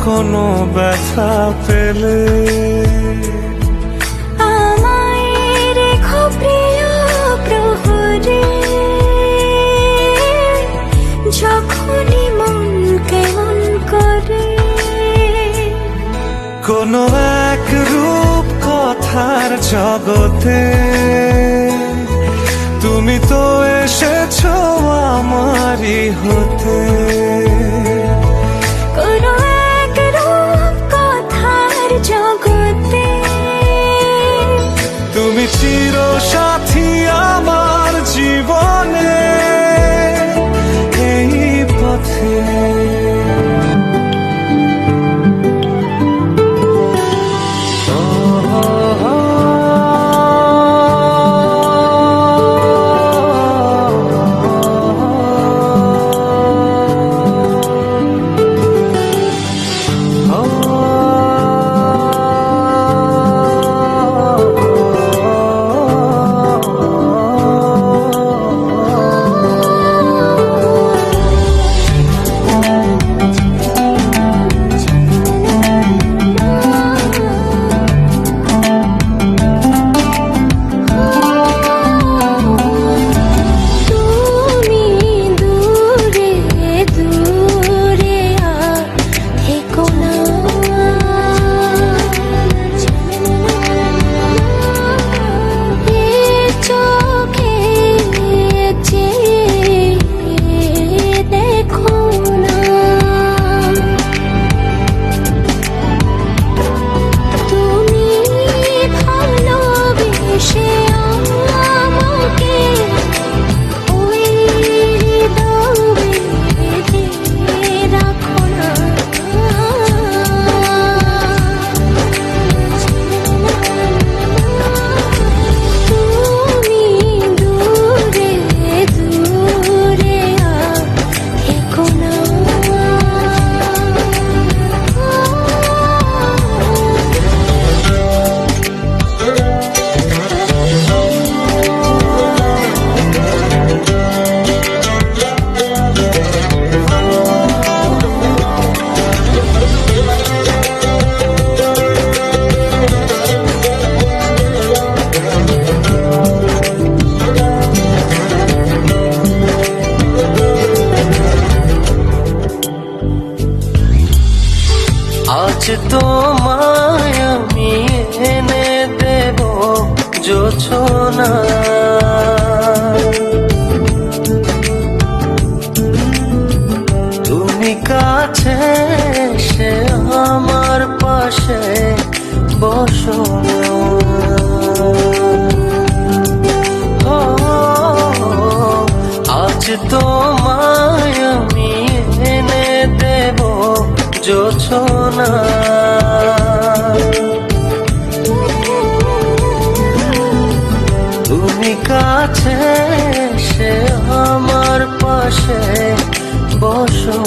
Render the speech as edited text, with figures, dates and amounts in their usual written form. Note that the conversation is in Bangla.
কোনো ব্যথা পেলে আমায় রেখো প্রিয় প্রহরে, যখনই মন কেমন করে। কোনো এক রূপ কথার জগতে তুমি তো এসেছো আমারই হতে। কোনো এক রূপ কথার জগতে তুমি চির সাথী আমার জীবনে এই পথে। আজ তোমায় আমি এনে দেব জোছনা, তুমি কাছে এসে আমার পাশে বসো। আজ তোমায় আমি এনে দেব জোছনা, তুমি কাছে এসে আমার পাশে বসো।